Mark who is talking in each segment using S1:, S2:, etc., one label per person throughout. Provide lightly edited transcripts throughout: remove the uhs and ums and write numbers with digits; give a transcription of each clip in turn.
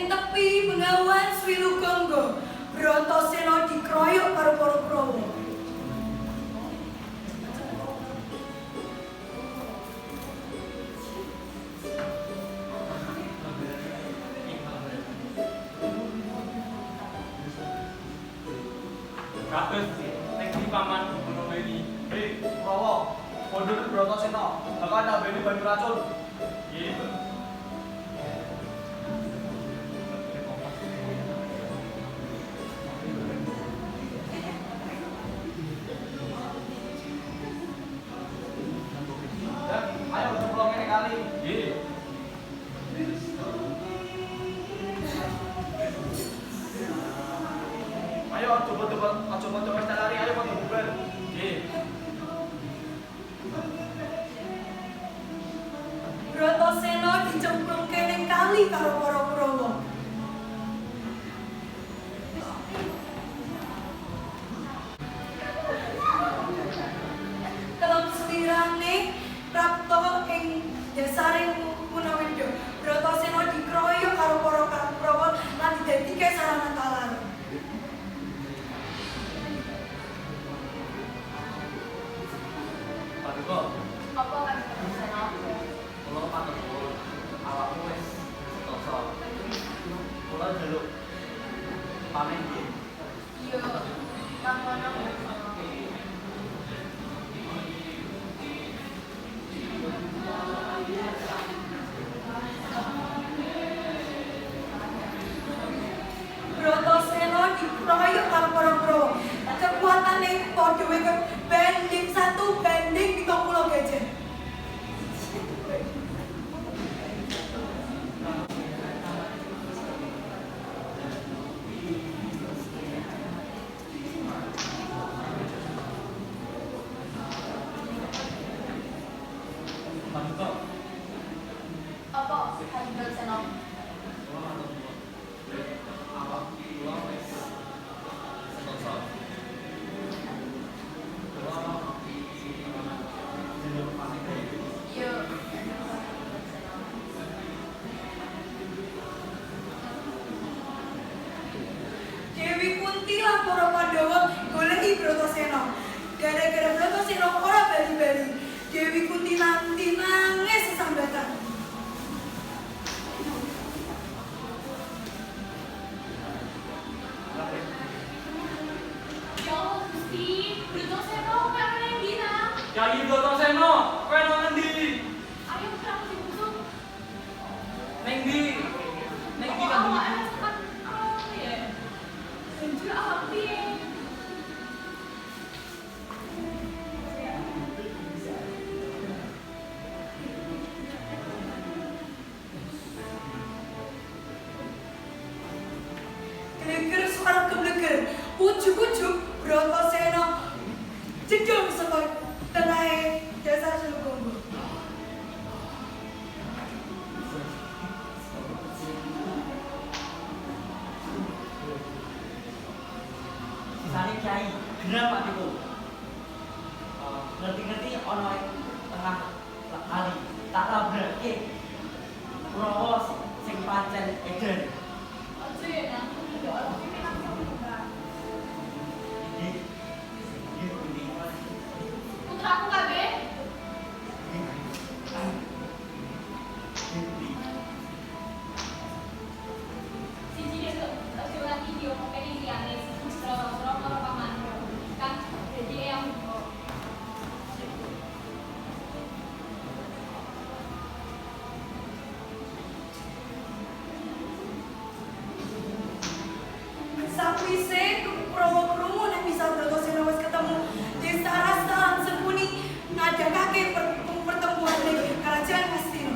S1: ning tepi Bengawan Swilugonggo, Bratasena dikroyok karo para Kurawa.
S2: Kados nek di paman ngono iki.
S3: Hei, Kurawa, mundur Bratasena, bakal nambeni banyu racun.
S2: Nggih.
S3: Ayo ceplok ngene kali.
S2: Nggih.
S3: Ayo coba lari, ayo padha bubar.
S2: Nggih.
S1: Bratasena dicemplungke ning kali karo para Kurawa. Dalam selirane prapta ing dasaring Munawida, Bratasena dikroyok karo para Kurawa lan didadike sarana talar.
S3: Paduka,
S4: Apa kan Bratasena?
S3: kula patur nuwun. Awakmu wis setoso. Kula njaluk pamit nggih.
S4: Iya, kang ana Bratasena.
S1: Bratasena dikroyok karo para Kurawa. Kekuatane padha wae banding 1 banding 30 gajah.
S3: Paduka,
S4: Apa kan Bratasena?
S3: kula matur nuwun. Awak kula wis setoso. Kula njaluk pamit nggih.
S4: Iya.
S1: Dewi Kunti lan para Pandhawa goleki Bratasena. Gara-gara Bratasena ora bali-bali, Dewi Kunti nanti nangis sesambatan.
S4: Ya Allah, Gusti, Bratasena kok nang ndi nang?
S2: Kyai Bratasena, kowe nang endi?
S4: Ayo terang dibusuk.
S2: Ning ndi? Ning ndi
S4: Kok
S2: kan?
S4: awak ana tekan ya? Banjur awak piye?
S1: Gleger suara kebleger, ujug-ujug Bratasena jedong saka tenahe desa Swilugonggo.
S5: Sisane Kyai, gerang patiku. Ngerti-ngerti ana ing tengah kali tak labrake. Kurawa sing pancen edan.
S4: Aja ya nang. Ya Allah, iki nang sampeyan.
S5: Iki iki pundi?
S4: Putraku kabeh. Siji desuk aja lagi diomongke ning liyane. Sura-sura karo pamanmu. Kan dadi eyang uga.
S1: Sakwise Kurawa krungu nek bisa Bratasena wis ketemu desa Rasta lan Sengkuni ngadakake pertemuan ning Kerajaan Hastina.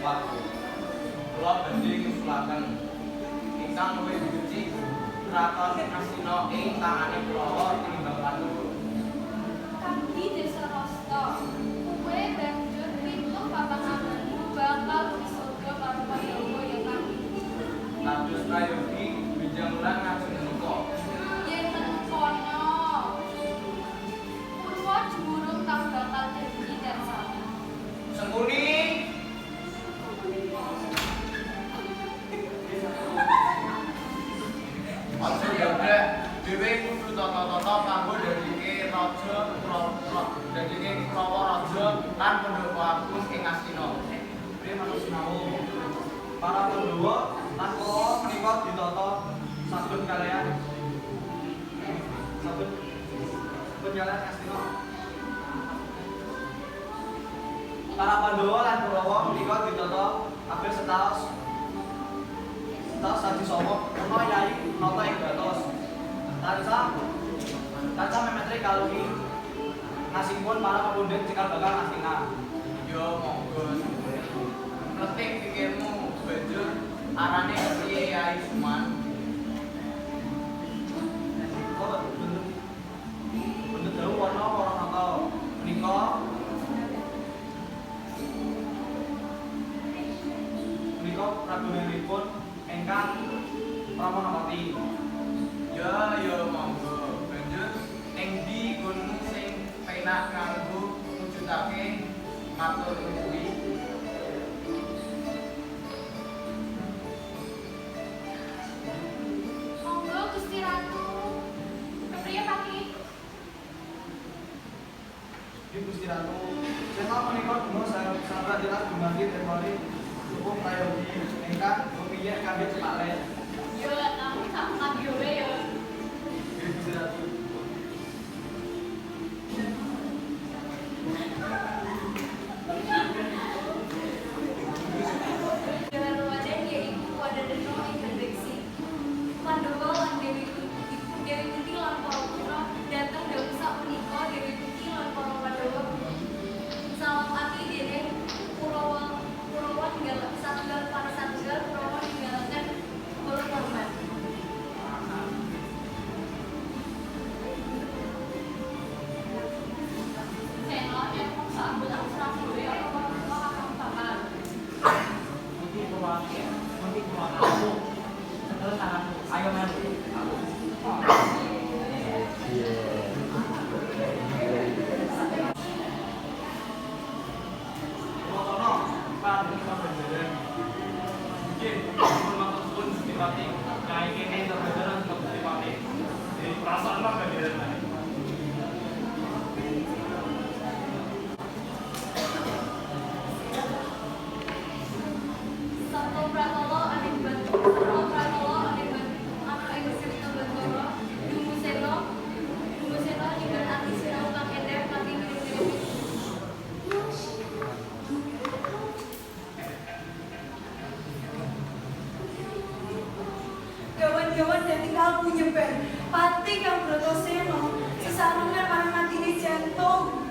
S3: Waduh, kula badhe ngusulaken ingkang luwih becik kraton Astina ing tangane Kurawa tinimbang Pandhawa.
S4: Kangge Desa Rasta, kowe banjur pitung papangamanmu bakal disodo karo Pandhawa ya Kang.
S3: Dados prayogi Bijang Wulan ngajeng menika.
S4: Yen mengkono, Purwa Jurung kang bakal dadi Darsana.
S3: Sengkuni aja gablek dhewe kudu tata-tata kanggo dadike raja dadike Kurawa raja lan Pandhawa agung ing Astina. Priye manut sinau para Pandhawa lan Kurawa menika ditata sabun kaliyan sabun penjalan Astina. Para Pandhawa lan Kurawa menika ditata kabeh setaos saji sapa ana Yai nata ing batos. Tansah memetri kalungi nasipun para pepundhut cikal bakal Astina. Yo monggo. Mletik pikirmu banjur arane piye Yai Suman? Bener jauh warna orang nata menika pragunanipun ingkang Pramanawati. Ya monggo. Banjur ing ndi gunung sing penak kanggo mujudake matur kuwi?
S4: Monggo Gusti Ratu. Kepriye Pati?
S3: Di Gusti Ratu, sena menika dungo sarat jelas dumadi temori cukup prayogi ingkang rumiyin kangge cepalen.
S4: Yo nang sak ngabiore yo.
S3: Di Gusti Ratu.
S4: Dengan wadah yaiku Wadadena ing Gendheksi. Pandhawa lan Dewi Kunti lan para putra dateng dawuh sapunika Dewi Kunti lan para Pandhawa salam ati dene Kurawa tinggal satunggal para satunggal Kurawa ninggalaken kula korban. Sena yen mung sambut aku sambut ya apa akan bakal.
S5: Nanti Kurawa kamu setelah tanganmu, ayo melu.
S3: Motono, Pak menika benjeren. Nggih, dipun matur suwun Gusti Pati. Kae kene terbenjeren Gusti Pati. Di perasaan lah benjeren.
S4: Sabto Pratolo Anemban anak ing Srita Bantara Dungu Sena ninggal ati sinau kang endah kanthi mirip-mirip.
S1: Gawan-gawan dadi kalbu nyebar. Pati kang Bratasena sesarungan marang atine jantung.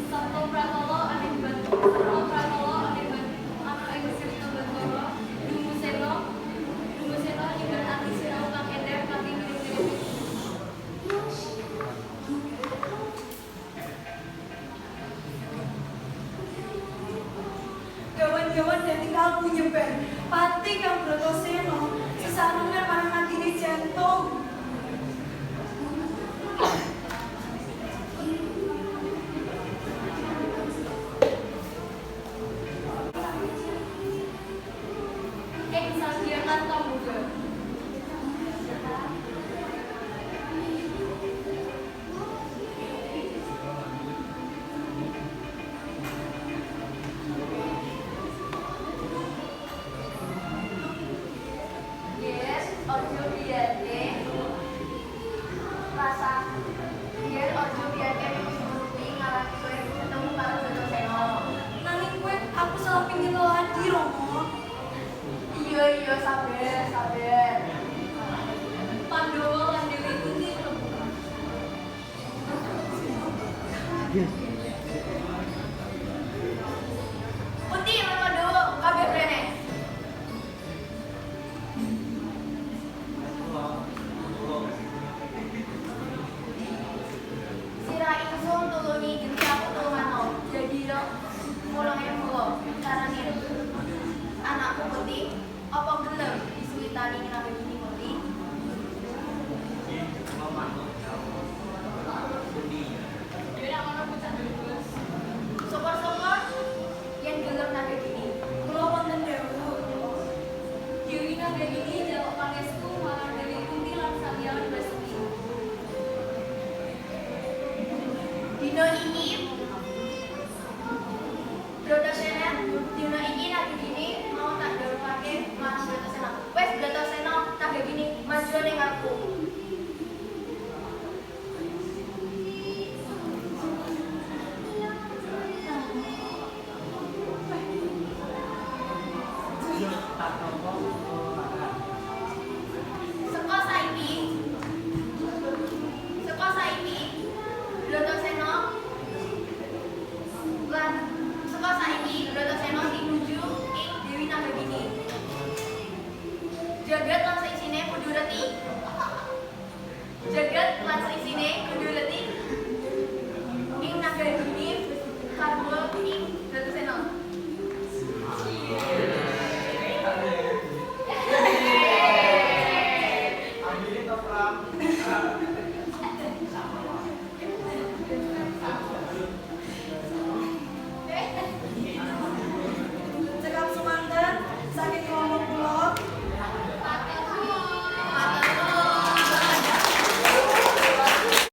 S4: Sabto Pratolo Anemban anak ing Srita Bantara Dungu Sena ninggal ati sinau kang endah kanthi mirip-mirip.
S1: Gawan-gawan dadi kalbu nyebar. Pati kang Bratasena sesarungan marang atine jantung.
S4: Ing Sanghyang Tambuga. Yes, ojo biyen
S5: Iya.